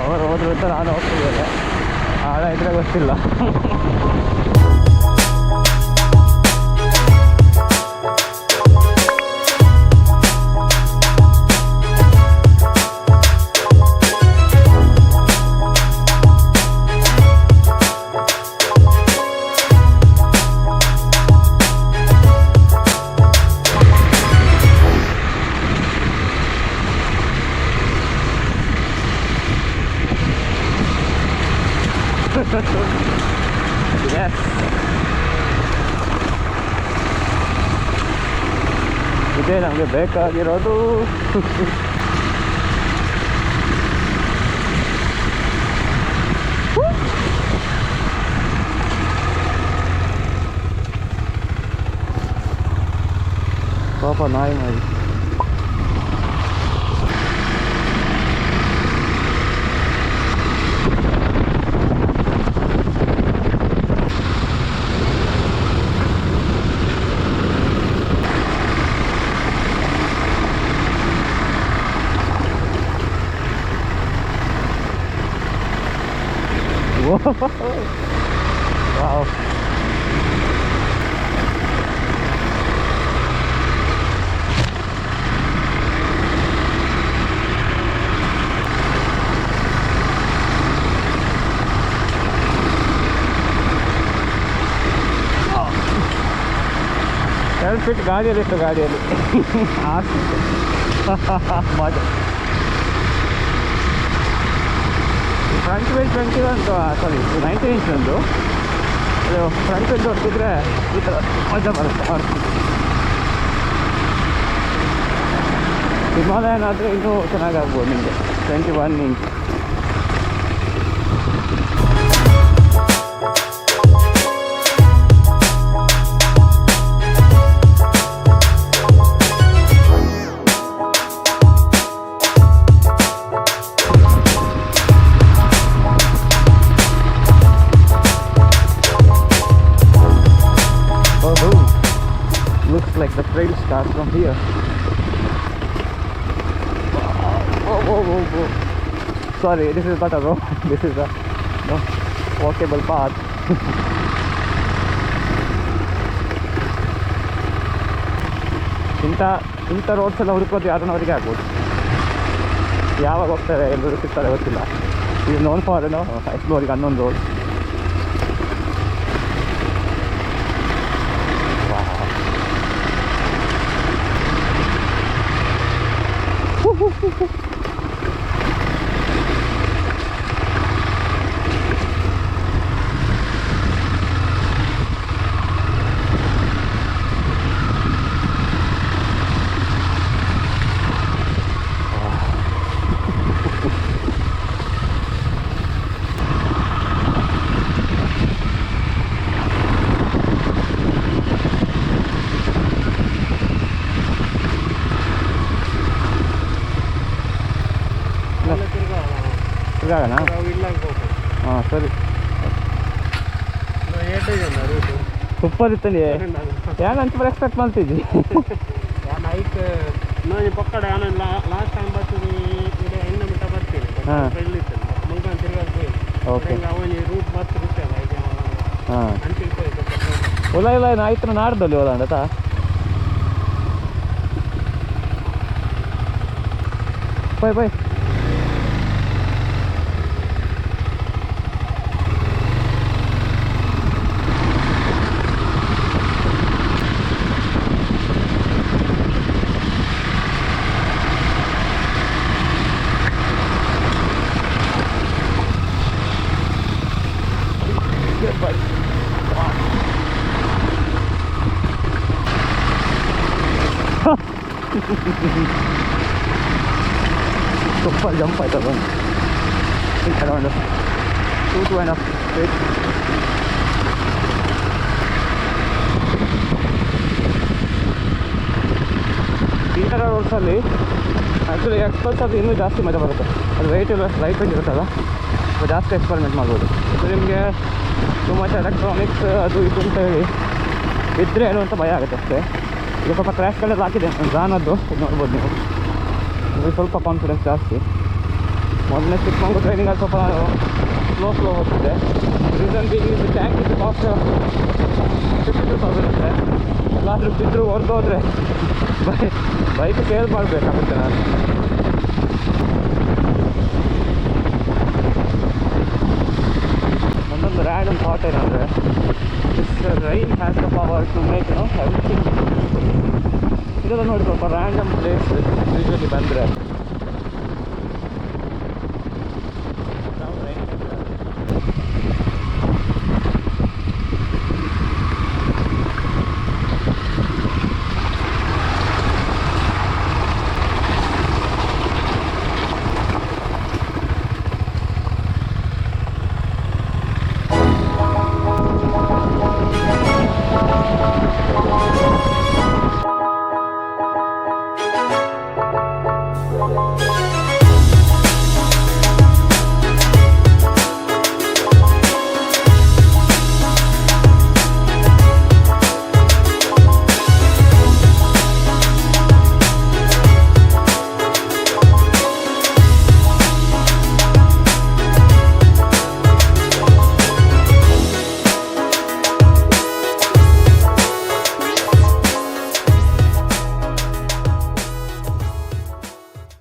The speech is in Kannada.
ಅವರು ಹೋದ್ರು ಅಂತ ನಾನು ಹೋಗ್ತಿದ್ದೇನೆ. ಆಳ ಇದ್ರೆ ಗೊತ್ತಿಲ್ಲ. Yes. ಇದೇ ನಮಗೆ ಬೇಕಾಗಿರೋದು. ಪಾಪ ನಾಯಿ ಮಾಡಿ Wow. ಫಿಟ್ ಗಾಡಿಯಲ್ಲಿ ಇತ್ತು ಗಾಡಿಯಲ್ಲಿ ಮಾಡಿ ಫ್ರಂಟ್ ವೀಲ್ 21 ಸಾರಿ 19 ಇಂಚ್ ಒಂದು ಅದು ಫ್ರಂಟ್ ವೀಲ್ ಹೊಡ್ತಿದ್ರೆ ಈ ಥರ ಮಜಾ ಬರುತ್ತೆ. ಹಿಮಾಲಯನ್ ಆದರೆ ಇನ್ನೂ ಚೆನ್ನಾಗಾಗ್ಬೋದು ನಿಮಗೆ 21 inch. Like the trail starts from here. Oh. Sorry, this is not a road. This is a walkable path. ಇಂಥ ರೋಡ್ಸ್ ಎಲ್ಲ ಹುಡುಕೋದು ಯಾರನ್ನವರಿಗೆ ಆಗ್ಬೋದು. ಯಾವಾಗ ಹೋಗ್ತಾರೆ ಎಲ್ಲರೂ ಸಿಗ್ತಾರೆ ಗೊತ್ತಿಲ್ಲ. ಇದು ನೋನ್ ಫಾರ್ ಎಕ್ಸ್ಪ್ಲೋರಿಗೆ ಅನ್ನೊಂದು ರೋಡ್. ಇದಾಗಣ? ಹಾಂ ಸರಿ. ಸೂಪರ್ ಇತ್ತು ನೀ ಏನು ಅಂತ ಎಕ್ಸ್ಪೆಕ್ಟ್ ಮಾಡ್ತಿದ್ದಿ? ನೈಟ್ ನಾನು ಪಕ್ಕಡ ಲಾಸ್ಟ್ ಟೈಮ್ ಬರ್ತೀನಿ ಹೆಣ್ಣು ಬಿಟ್ಟ ಬರ್ತೀನಿ. ಹಾಂ ಮಂಗ ತಿರ್ಗಾಡ್ತೀವಿ. ಓಕೆ ಅವನಿಗೆ ರೂಟ್ ಬರ್ತಿರುತ್ತೆ. ಹಾಂ ಇಲ್ಲ ಇಲ್ಲ ಆಯ್ತು ನಾಡ್ದಲ್ಲಿ ಹೋದ ಅಂಡತಾ ಬಾಯ್ ಬಾಯ್. Super jump ಆಯ್ತು ಅದೊಂದು. Around 2.5 feet. ಈ ಥರ ರೋಡ್ಸಲ್ಲಿ ಆ್ಯಕ್ಚುಲಿ ಎಕ್ಸ್ಪರ್ಟ್ಸ್ ಅದು ಇನ್ನೂ ಜಾಸ್ತಿ ಮಜಾ ಬರುತ್ತೆ. ಅದು ಲೈಟ್ ವೆಯ್ಟ್ ಇರುತ್ತಲ್ಲ, ಜಾಸ್ತಿ ಎಕ್ಸ್ಪೆರಿಮೆಂಟ್ ಮಾಡ್ಬೋದು. ಸೊ ನಿಮಗೆ ತುಂಬ ಎಲೆಕ್ಟ್ರಾನಿಕ್ಸ್ ಅದು ಇದು ಅಂತ ಹೇಳಿ ಇದ್ದರೆ ಏನು ಅಂತ ಭಯ ಆಗುತ್ತೆ ಅಷ್ಟೇ. ಈಗ ಸ್ವಲ್ಪ ಕ್ರ್ಯಾಶ್ಗಳೆಲ್ಲ ಹಾಕಿದೆ ಜಾನದ್ದು, ಇದು ನೋಡ್ಬೋದು ನೀವು. ಇದು ಸ್ವಲ್ಪ ಕಾನ್ಫಿಡೆನ್ಸ್ ಜಾಸ್ತಿ. ಮೊದಲನೇ ಚಿಕ್ಕಮಂಗ್ಳೂರು ಟ್ರೈನಿಂಗಲ್ಲಿ ಸ್ವಲ್ಪ ನಾನು ಸ್ಲೋ ಹೋಗ್ತಿದ್ದೆ. ರೀಸನ್ ಬೀಗ್ ಇದು ಟ್ಯಾಂಕ್ ಇದು ಕಾಸ್ಟ್ 52,000 ಇದೆ. ಎಲ್ಲಾದರೂ ಬಿದ್ದರೂ ಹೊರದೋದ್ರೆ ಬೈಕ್ ಸೇಲ್ ಮಾಡಬೇಕಾಗುತ್ತೆ ನಾನು. ಒಂದೊಂದು ರ್ಯಾಂಡಮ್ ಥಾಟ್ ಏನಂದರೆ this rain has the power to make everything. ಇದೆಲ್ಲ ನೋಡಿ ಸ್ವಲ್ಪ ರ್ಯಾಂಡಮ್ ಪ್ಲೇಸ್ ಯೂಶ್ವಲಿ ಬಂದರೆ